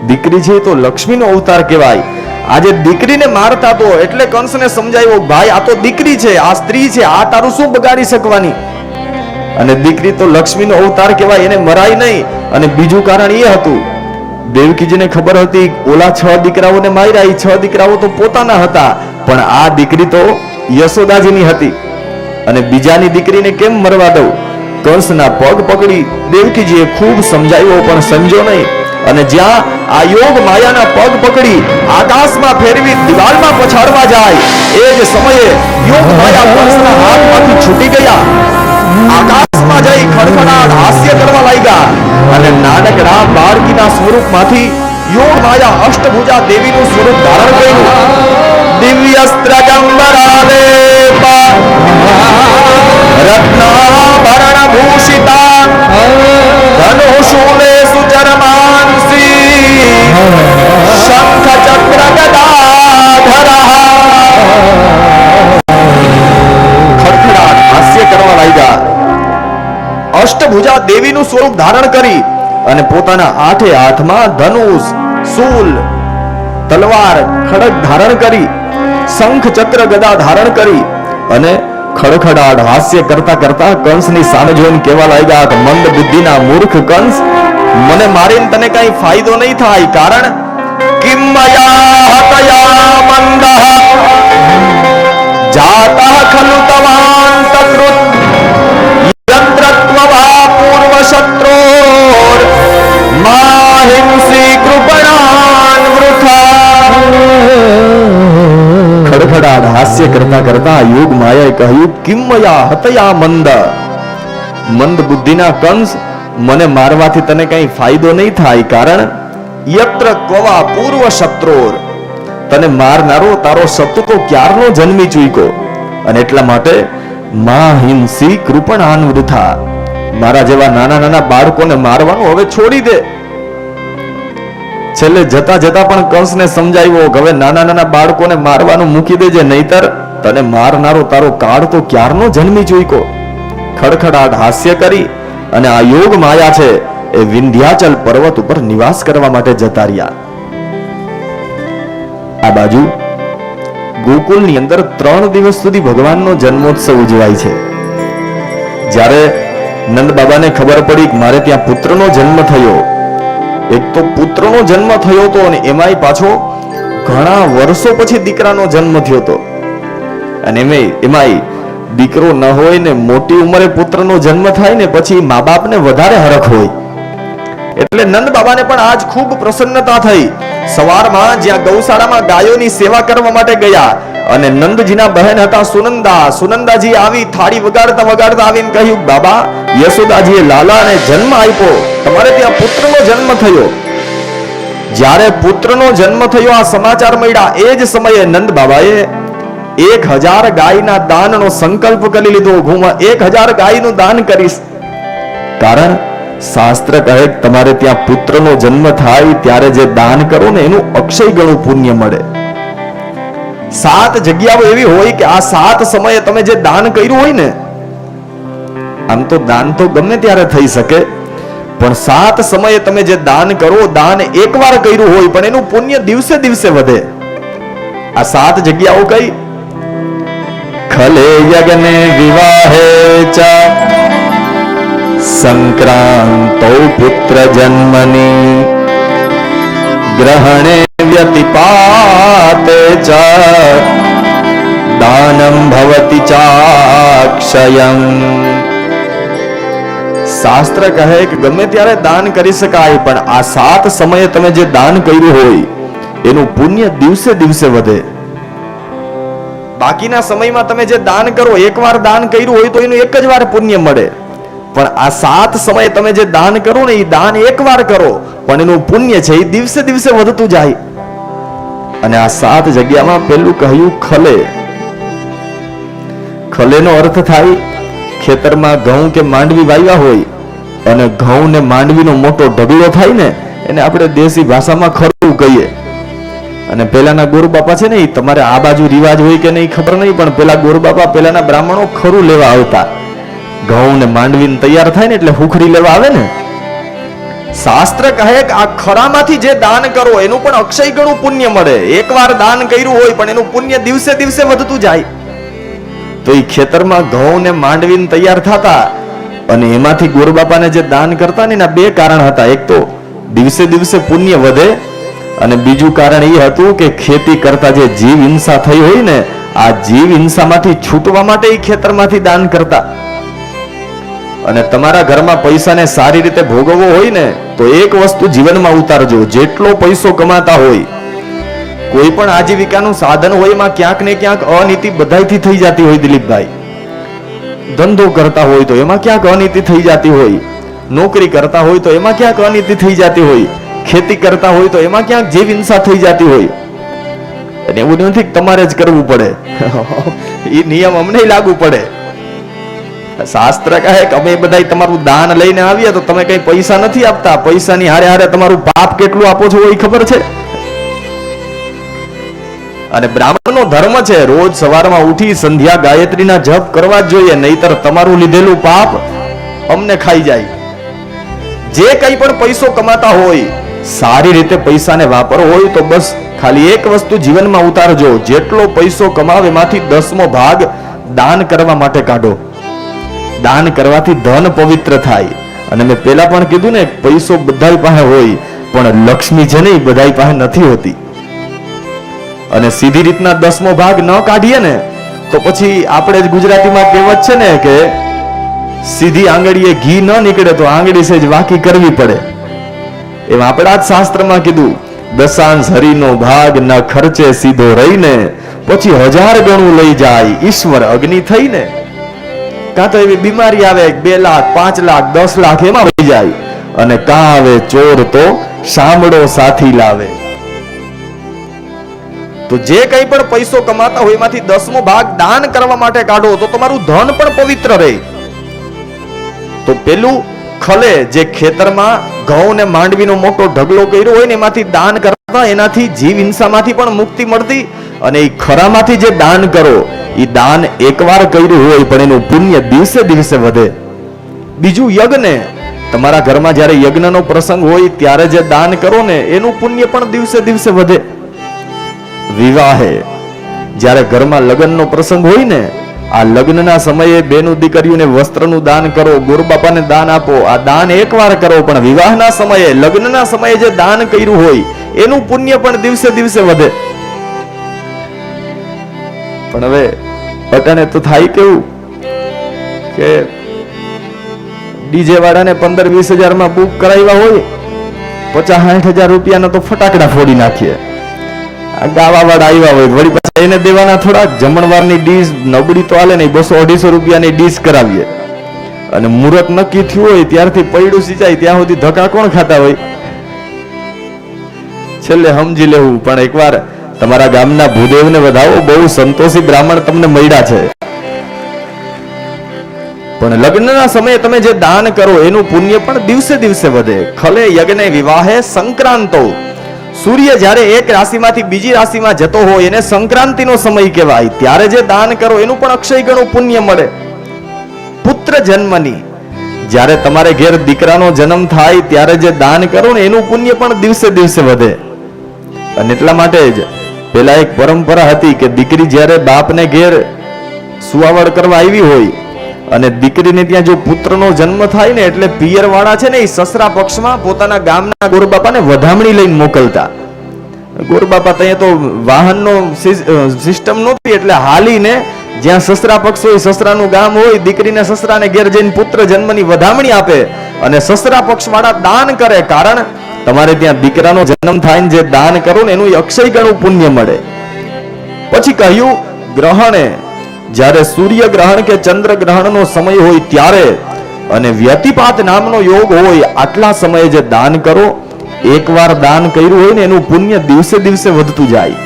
દીકરી છે તો લક્ષ્મીનો અવતાર કહેવાય. આજે દીકરીને મારતા તો એટલે કંસને સમજાવ્યો, ભાઈ આ તો દીકરી છે, આ સ્ત્રી છે, આ તારું શું બગાડી શકવાની. અને દીકરી તો લક્ષ્મીનો અવતાર કહેવાય, એને મરાય નહીં. અને બીજું કારણ એ હતું, દેવકીજીને ખબર હતી ઓલા 6 દીકરાઓને માર્યા, એ 6 દીકરાઓ તો પોતાના હતા, પણ આ દીકરી તો યશોદાજીની હતી. અને બીજાની દીકરીને કેમ મરવા દઉં? કંસના પગ પકડી દેવકીજીએ ખૂબ સમજાવ્યો, પણ સમજો નહીં. અને જ્યાં આ યોગ માયાના પગ પકડી આકાશમાં ફેરવી દિવાલમાં પછાડવા જાય, એ જ સમયે યોગ માયા કંસના હાથમાંથી છૂટી ગયા, આકાશમાં જઈ ખડખડાટ હાસ્ય કરવા લાગ્યા. અને નાનકડા બાળકીના સ્વરૂપમાંથી યોગ માયા અષ્ટભુજા દેવીનું સ્વરૂપ ધારણ કર્યું. દિવ્યસ્ત્ર ગંબરાલેપા રત્નાભરણ ભૂષિતા ધનુષુલે સુચરમાંસી શંખ ચક્ર ગદાધરા ખડખડાટ હાસ્ય કરવા લાગ્યા. અષ્ટભુજા દેવીનું સ્વરૂપ ધારણ કરી અને પોતાના 8 હાથમાં ધનુષ, શૂલ, તલવાર, ખડગ ધારણ કરી, શંખ ચક્ર ગદા ધારણ કરી અને ખડખડાટ હાસ્ય કરતા કરતા કંસની સામે જોઈને કહેવા લાગ્યા કે મંદ બુદ્ધિના મૂર્ખ કંસ, મને મારીને તને કઈ ફાયદો નહીં થાય. કારણ કિમયા હતયા મંદઃ જાતઃ ખલુ તવાંતકૃત યંત્રત્વવા પૂર્વ શત્રોર માહિંસી કૃપણાન વૃથા. ખડખડાટ હાસ્ય કરતા કરતા યોગ માયાએ કહ્યું, કિમયા હતયા મંદ, મંદ બુદ્ધિના કંસ, મને મારવાથી તને કઈ ફાયદો નહીં થાય. કારણ યત્ર ક્વવા પૂર્વ શત્રોર, તને મારનારો તારો શત્રુ તો ક્યારનો જન્મી ચૂક્યો. અને એટલા માટે માહિંસી કૃપણાન વૃથા, મારા જેવા નાના નાના બાળકોને મારવાનું હવે છોડી દે. છેલ્લે જતા જતા પણ કંસને સમજાવ્યો કે હવે નાના નાના બાળકોને મારવાનું મૂકી દેજે, નહીતર તને મારનારો તારો કાળ તો ક્યારનો જન્મી ચૂક્યો. ખડખડાટ હાસ્ય કરી અને આ યોગ માયા છે એ વિંધ્યાચલ પર્વત ઉપર નિવાસ કરવા માટે જતા રહ્યા. આ બાજુ ગોકુળની અંદર 3 દિવસ સુધી ભગવાનનો જન્મોત્સવ ઉજવાય છે. જ્યારે નંદ બાબાને ખબર પડી કે મારે ત્યાં પુત્રનો જન્મ થયો, એક તો પુત્રનો જન્મ થયો તો અને એમાંય પાછો ઘણા વર્ષો પછી દીકરાનો જન્મ થયો તો, અને એમાંય દીકરો ન હોય ને મોટી ઉંમરે પુત્રનો જન્મ થાય ને પછી મા બાપને વધારે હરખ હોય. એટલે નંદ બાબાને પણ આજ ખૂબ પ્રસન્નતા થઈ. સવારમાં જ્યાં ગૌશાળામાં ગાયોની સેવા કરવા માટે ગયા અને નંદજીના બહેન હતા સુનંદા, સુનંદાજી આવી થાળી વગાડતા વગાડતા આવીને કહ્યું, બાબા યશોદાજીએ લાલાને જન્મ આપ્યો, તમારે ત્યાં પુત્રનો જન્મ થયો. જ્યારે પુત્રનો જન્મ થયો આ સમાચાર મળ્યા, એ જ સમયે નંદ બાબાએ 1000 ગાયના દાનનો સંકલ્પ કરી લીધો. હું 1000 ગાયનું દાન કરીશ. કારણ શાસ્ત્ર કહે તમારે ત્યાં પુત્રનો જન્મ થાય ત્યારે જે દાન કરો ને એનું અક્ષય ગણું પુણ્ય મળે. 7 જગ્યાઓ એવી હોય કે આ 7 સમયે તમે જે દાન કર્યું હોય ને, આમ તો દાન તો ગમે ત્યારે થઈ શકે, પણ 7 સમયે તમે જે દાન કરો, દાન એકવાર કર્યું હોય પણ એનું પુણ્ય દિવસે દિવસે વધે. આ 7 જગ્યાઓ કઈ? ખલે યજ્ઞે વિવાહે ચ સંક્રાંતો પુત્ર જન્મની ગ્રહણે વ્યતિપાતે ચ દાનમ ભવતિ ચાક્ષયમ. શાસ્ત્ર કહે કે ગમે ત્યારે દાન કરી શકાય, પણ આ 7 સમયે તમે જે દાન કર્યું હોય એનું પુણ્ય દિવસે દિવસે વધે. બાકીના સમયમાં તમે જે દાન કરો, એકવાર દાન કર્યું હોય તો એનું એક જ વાર પુણ્ય મળે, પણ આ 7 સમયે તમે જે દાન કરો ને એ દાન એકવાર કરો પણ એનું પુણ્ય છે એ દિવસે દિવસે વધતું જાય. અને આ 7 જગ્યામાં પેલું કહ્યું ખલે. ખલેનો અર્થ થાય ખેતરમાં ઘઉં કે માંડવી વાવ્યા હોય અને ઘઉં ને માંડવીનો મોટો ઢગલો થાય ને એને આપણે દેશી ભાષામાં ખરું કહીએ. અને પેલાના ગોરબાપા છે ને, તમારે આ બાજુ રિવાજ હોય કે નહીં ખબર નહીં, પણ પેલા ગોરબાપા પેલાના બ્રાહ્મણો ખરું લેવા આવતા. ઘઉં ને માંડવી તૈયાર થાય ને એટલે હુખડી લેવા આવે ને, શાસ્ત્ર કહે કે આ ખરામાંથી જે દાન કરો એનું પણ અક્ષય ગણું પુણ્ય મળે. એકવાર દાન કર્યું હોય પણ એનું પુણ્ય દિવસે દિવસે વધતું જાય. તો એ ખેતરમાં ઘઉં ને માંડવીને તૈયાર થતા અને એમાંથી ગોરબાપાને જે દાન કરતા ને એના બે કારણ હતા. એક તો દિવસે દિવસે પુણ્ય વધે અને બીજું કારણ એ હતું કે ખેતી કરતા જે જીવ હિંસા થઈ હોય ને આ જીવ હિંસામાંથી છૂટવા માટે એ ખેતરમાંથી દાન કરતા. અને તમારા ઘરમાં પૈસાને સારી રીતે ભોગવવો હોય ને તો એક વસ્તુ જીવનમાં ઉતારજો. જેટલો પૈસો કમાતા હોય, કોઈ પણ આજીવિકાનું સાધન હોય એમાં ક્યાંક ને ક્યાંક અનીતિ બધાયથી થઈ જતી હોય. દિલીપભાઈ, ધંધો કરતા હોય તો એમાં ક્યાંક અનીતિ થઈ જતી હોય, નોકરી કરતા હોય તો એમાં ક્યાંક અનીતિ થઈ જતી હોય, ખેતી કરતા હોય તો એમાં ક્યાંક જીવ હિંસા થઈ જતી હોય. અને એવું નથી તમારે જ કરવું પડે, એ નિયમ અમને લાગુ પડે. શાસ્ત્ર કહે કે અમે બધા તમારું દાન લઈને આવીએ તો તમે કઈ પૈસા નથી આપતા, પૈસાની હારે હારે તમારું પાપ કેટલું આપો છો એ ખબર છે. અને બ્રાહ્મણનો ધર્મ છે રોજ સવારમાં ઉઠી સંધ્યા ગાયત્રીના જપ કરવા જ જોઈએ, નહીતર તમારું લીધેલું પાપ અમને ખાઈ જાય. જે કઈ પણ પૈસો કમાતા હોય સારી રીતે પૈસાને વાપરવો હોય તો બસ ખાલી એક વસ્તુ જીવનમાં ઉતારજો. જેટલો પૈસો કમાવ એમાંથી 10મો ભાગ દાન કરવા માટે કાઢો. દાન કરવાથી ધન પવિત્ર થાય. અને મેં પેલા પણ કીધું ને, પૈસો બધાય પાસે હોય પણ લક્ષ્મી છે ને બધાય પાસે નથી હોતી. અને સીધી રીતના 10મો ભાગ ન કાઢીએ ને તો પછી આપણે જ ગુજરાતીમાં કહેવત છે ને કે સીધી આંગળીએ ઘી ન નીકળે તો આંગળી સેજ વાકી કરવી પડે. એમ આપણા જ શાસ્ત્રમાં કીધું, દશાંશ હરિનો ભાગ ન ખર્ચે સીધો રહીને પછી 1000 ગણું લઈ જાય ઈશ્વર અગ્નિ થઈને. કાં તો એવી બીમારી આવે 2 લાખ 5 લાખ 10 લાખ એમાં વહી જાય. અને કાં આવે ચોર તો સાંભળો સાથી લાવે. તો જે કઈ પણ પૈસો કમાતા હોય એમાંથી 10મો ભાગ દાન કરવા માટે કાઢો તો તમારું ધન પણ પવિત્ર રહે. તો પેલું ખલે જે ખેતરમાં ઘઉં ને માંડવીનો મોટો ઢગલો કર્યો હોય ને એમાંથી દાન કરતા એનાથી જીવ હિંસામાંથી પણ મુક્તિ મળતી. અને એ ખરામાંથી જે દાન કરો એ દાન એકવાર કર્યું હોય પણ એનું પુણ્ય દિવસે દિવસે વધે. બીજું યજ્ઞ, તમારા ઘરમાં જ્યારે યજ્ઞનો પ્રસંગ હોય ત્યારે જે દાન કરો ને એનું પુણ્ય પણ દિવસે દિવસે વધે. વિવાહે જ્યારે ઘરમાં લગ્નનો પ્રસંગ હોય ને આ લગ્નના સમયે બેનું દીકરીઓને વસ્ત્રનું દાન કરો, ગોરબાપાને દાન આપો. આ દાન એકવાર કરો પણ વિવાહના સમયે લગ્નના સમયે જે દાન કર્યું હોય એનું પુણ્ય પણ દિવસે દિવસે વધે. પણ હવે અટાણે તો થાય કેવું કે ડીજે વાળાને 15-20 હજારમાં બુક કરાવ્યા હોય, 50-60 હજાર રૂપિયાના તો ફટાકડા ફોડી નાખીએ. ગાવા વાળા આવ્યા હોય વળી પાછા એને દેવાના થોડાક. જમણવારની ડીશ નબળી તો હાલે નહીં, 200-250 રૂપિયાની ડીશ કરાવીએ. અને મુહૂર્ત નક્કી થયું હોય ત્યારથી પૈડું સિંચાય ત્યાં સુધી ધક્કા કોણ ખાતા હોય? છેલ્લે સમજી લેવું. પણ એકવાર તમારા ગામના ભૂદેવને વધાવો, બહુ સંતોષી બ્રાહ્મણ તમને મળ્યા છે. પણ લગ્નના સમયે તમે જે દાન કરો એનું પુણ્ય પણ દિવસે દિવસે વધે. ખલે યજ્ઞ વિવાહે સંક્રાંતો. સૂર્ય જ્યારે એક રાશિમાંથી બીજી રાશિમાં જતો હોય એને સંક્રાંતિનો સમય કહેવાય. ત્યારે જે દાન કરો એનું પણ અક્ષય ગણું પુણ્ય મળે. પુત્ર જન્મની, જ્યારે તમારે ઘેર દીકરાનો જન્મ થાય ત્યારે જે દાન કરો ને એનું પુણ્ય પણ દિવસે દિવસે વધે. અને એટલા માટે જ પેલા એક પરંપરા હતી કે દીકરી જ્યારે બાપને ઘેર સુવાવડ કરવા આવી હોય અને દીકરીને ત્યાં જો પુત્રનો જન્મ થાય ને એટલે પિયર વાળા છે ને એ સસરા પક્ષમાં પોતાના ગામના ગોરબાપાને વધામણી લઈને મોકલતા. ગોરબાપા ત્યાં તો વાહનનો સિસ્ટમ નહોતી એટલે હાલીને જ્યાં સસરા પક્ષ હોય, સસરાનું ગામ હોય, દીકરીને સસરાને ઘેર જઈને પુત્ર જન્મની વધામણી આપે અને સસરા પક્ષ વાળા દાન કરે. કારણ તમારે ત્યાં દીકરાનો જન્મ થાય ને જે દાન કરો ને એનું અક્ષય ગણું પુણ્ય મળે. પછી કહ્યું ગ્રહણે, જ્યારે સૂર્ય ગ્રહણ કે ચંદ્ર ગ્રહણનો સમય હોય ત્યારે અને વ્યતિપાત નામનો યોગ હોય આટલા સમયે જે દાન કરો, એકવાર દાન કર્યું હોય ને એનું પુણ્ય દિવસે દિવસે વધતું જાય.